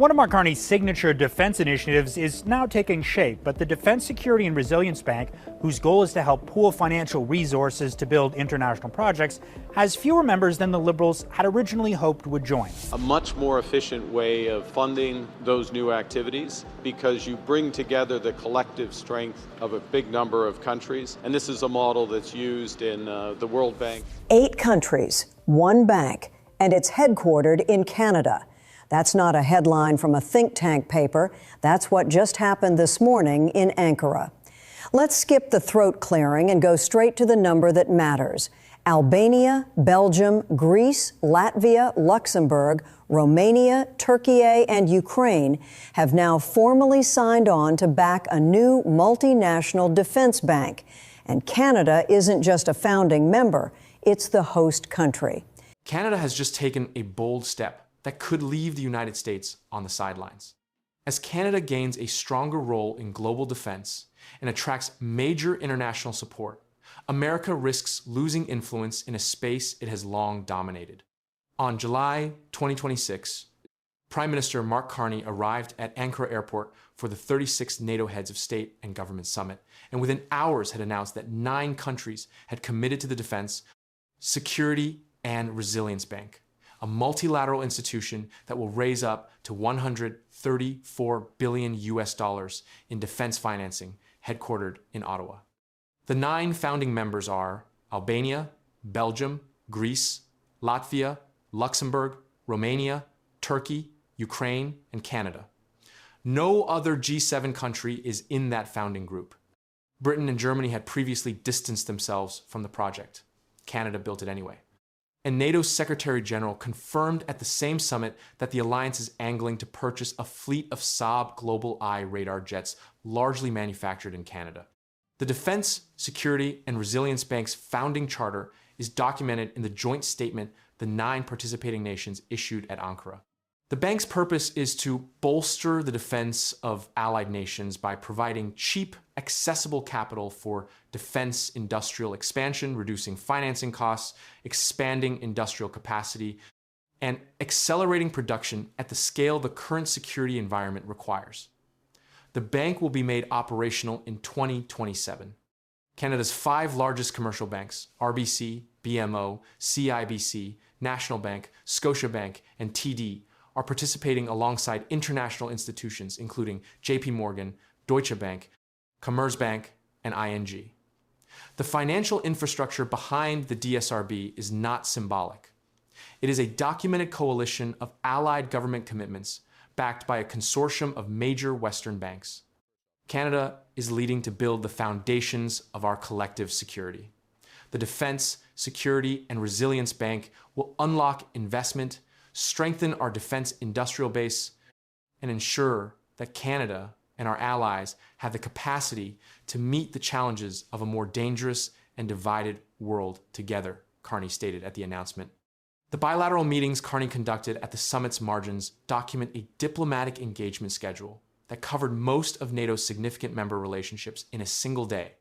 One of Mark Carney's signature defense initiatives is now taking shape, but the Defense Security and Resilience Bank, whose goal is to help pool financial resources to build international projects, has fewer members than the Liberals had originally hoped would join. A much more efficient way of funding those new activities because you bring together the collective strength of a big number of countries, and this is a model that's used in the World Bank. 8 countries, 1 bank, and it's headquartered in Canada. That's not a headline from a think tank paper. That's what just happened this morning in Ankara. Let's skip the throat clearing and go straight to the number that matters. Albania, Belgium, Greece, Latvia, Luxembourg, Romania, Turkey, and Ukraine have now formally signed on to back a new multinational defense bank. And Canada isn't just a founding member, it's the host country. Canada has just taken a bold step that could leave the United States on the sidelines. As Canada gains a stronger role in global defense and attracts major international support, America risks losing influence in a space it has long dominated. On July 2026, Prime Minister Mark Carney arrived at Ankara Airport for the 36th NATO Heads of State and Government Summit, and within hours had announced that 9 countries had committed to the Defense, Security, and Resilience Bank, a multilateral institution that will raise up to $134 billion in defense financing, headquartered in Ottawa. The 9 founding members are Albania, Belgium, Greece, Latvia, Luxembourg, Romania, Turkey, Ukraine, and Canada. No other G7 country is in that founding group. Britain and Germany had previously distanced themselves from the project. Canada built it anyway. And NATO's Secretary General confirmed at the same summit that the alliance is angling to purchase a fleet of Saab GlobalEye radar jets, largely manufactured in Canada. The Defense, Security, and Resilience Bank's founding charter is documented in the joint statement the 9 participating nations issued at Ankara. The bank's purpose is to bolster the defense of allied nations by providing cheap, accessible capital for defense industrial expansion, reducing financing costs, expanding industrial capacity, and accelerating production at the scale the current security environment requires. The bank will be made operational in 2027. Canada's 5 largest commercial banks, RBC, BMO, CIBC, National Bank, Scotiabank, and TD, are participating alongside international institutions including JP Morgan, Deutsche Bank, Commerzbank, and ING. The financial infrastructure behind the DSRB is not symbolic. It is a documented coalition of allied government commitments backed by a consortium of major Western banks. Canada is leading to build the foundations of our collective security. The Defense, Security, and Resilience Bank will unlock investment, strengthen our defense industrial base, and ensure that Canada and our allies have the capacity to meet the challenges of a more dangerous and divided world together, Carney stated at the announcement. The bilateral meetings Carney conducted at the summit's margins document a diplomatic engagement schedule that covered most of NATO's significant member relationships in a single day.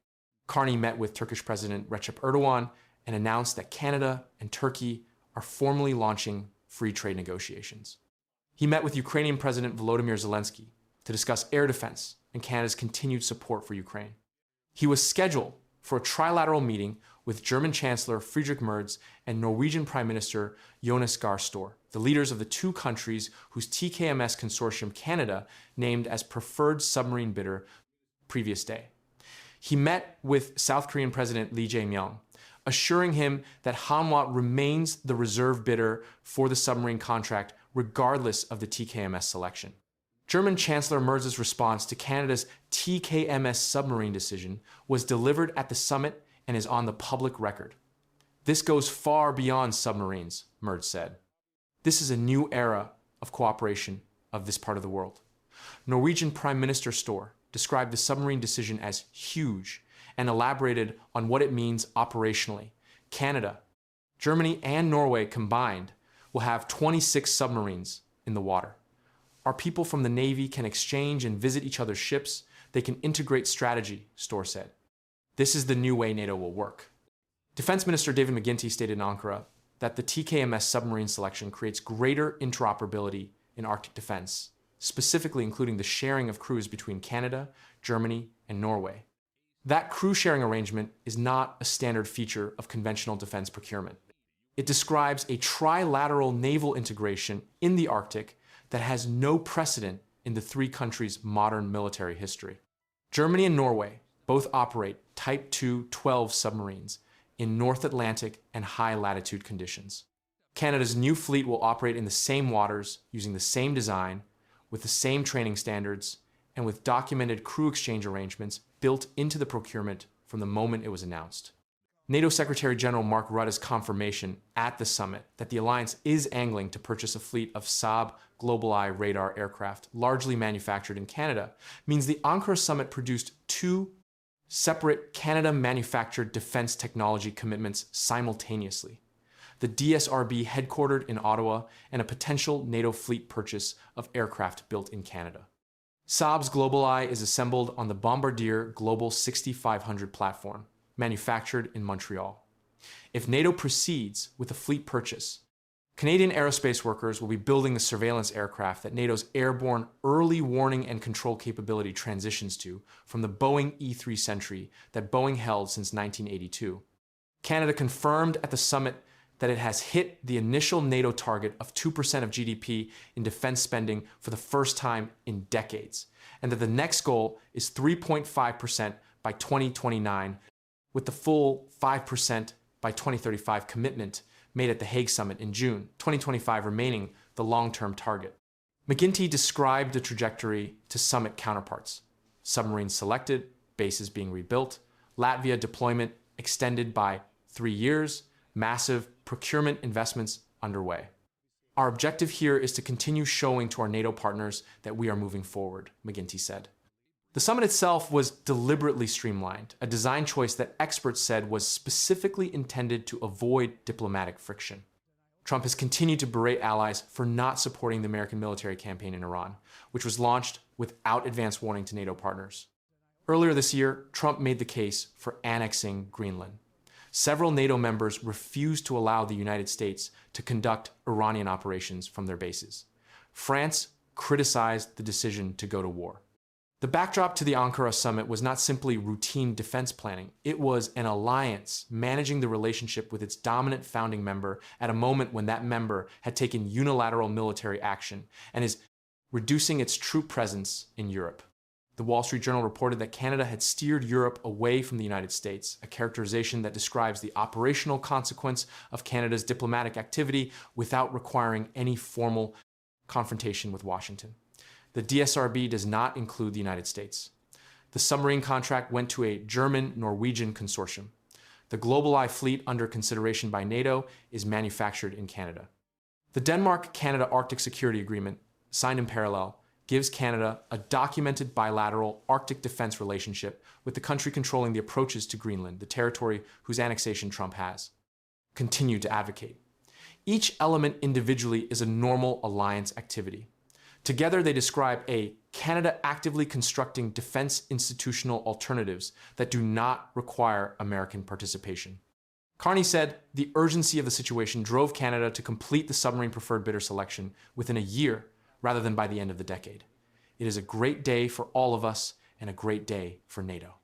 Carney met with Turkish President Recep Erdogan and announced that Canada and Turkey are formally launching free trade negotiations. He met with Ukrainian President Volodymyr Zelensky to discuss air defense and Canada's continued support for Ukraine. He was scheduled for a trilateral meeting with German Chancellor Friedrich Merz and Norwegian Prime Minister Jonas Gahr Store, the leaders of the 2 countries whose TKMS consortium Canada named as preferred submarine bidder previous day. He met with South Korean President Lee Jae-myung, assuring him that Hanwha remains the reserve bidder for the submarine contract regardless of the TKMS selection. German Chancellor Merz's response to Canada's TKMS submarine decision was delivered at the summit and is on the public record. This goes far beyond submarines, Merz said. This is a new era of cooperation of this part of the world. Norwegian Prime Minister Store described the submarine decision as huge and elaborated on what it means operationally. Canada, Germany, and Norway combined will have 26 submarines in the water. Our people from the Navy can exchange and visit each other's ships. They can integrate strategy, Store said. This is the new way NATO will work. Defense Minister David McGuinty stated in Ankara that the TKMS submarine selection creates greater interoperability in Arctic defense specifically including the sharing of crews between Canada, Germany, and Norway. That crew sharing arrangement is not a standard feature of conventional defense procurement. It describes a trilateral naval integration in the Arctic that has no precedent in the three countries' modern military history. Germany and Norway both operate Type II 12 submarines in North Atlantic and high latitude conditions. Canada's new fleet will operate in the same waters, using the same design, with the same training standards, and with documented crew exchange arrangements built into the procurement from the moment it was announced. NATO Secretary General Mark Rutte's confirmation at the summit that the alliance is angling to purchase a fleet of Saab GlobalEye radar aircraft, largely manufactured in Canada, means the Ankara summit produced two separate Canada-manufactured defense technology commitments simultaneously: the DSRB headquartered in Ottawa and a potential NATO fleet purchase of aircraft built in Canada. Saab's GlobalEye is assembled on the Bombardier Global 6500 platform, manufactured in Montreal. If NATO proceeds with a fleet purchase, Canadian aerospace workers will be building the surveillance aircraft that NATO's airborne early warning and control capability transitions to from the Boeing E-3 Sentry that Boeing held since 1982. Canada confirmed at the summit that it has hit the initial NATO target of 2% of GDP in defense spending for the first time in decades, and that the next goal is 3.5% by 2029, with the full 5% by 2035 commitment made at the Hague Summit in June, 2025 remaining the long-term target. McGuinty described the trajectory to summit counterparts: submarines selected, bases being rebuilt, Latvia deployment extended by 3 years, massive procurement investments underway. Our objective here is to continue showing to our NATO partners that we are moving forward, McGuinty said. The summit itself was deliberately streamlined, a design choice that experts said was specifically intended to avoid diplomatic friction. Trump has continued to berate allies for not supporting the American military campaign in Iran, which was launched without advance warning to NATO partners. Earlier this year, Trump made the case for annexing Greenland. Several NATO members refused to allow the United States to conduct Iranian operations from their bases. France criticized the decision to go to war. The backdrop to the Ankara summit was not simply routine defense planning. It was an alliance managing the relationship with its dominant founding member at a moment when that member had taken unilateral military action and is reducing its troop presence in Europe. The Wall Street Journal reported that Canada had steered Europe away from the United States, a characterization that describes the operational consequence of Canada's diplomatic activity without requiring any formal confrontation with Washington. The DSRB does not include the United States. The submarine contract went to a German-Norwegian consortium. The GlobalEye fleet under consideration by NATO is manufactured in Canada. The Denmark-Canada Arctic Security Agreement, signed in parallel, gives Canada a documented bilateral Arctic defense relationship with the country controlling the approaches to Greenland, the territory whose annexation Trump has continued to advocate. Each element individually is a normal alliance activity. Together, they describe a Canada actively constructing defense institutional alternatives that do not require American participation. Carney said the urgency of the situation drove Canada to complete the submarine preferred bidder selection within a year rather than by the end of the decade. It is a great day for all of us and a great day for NATO.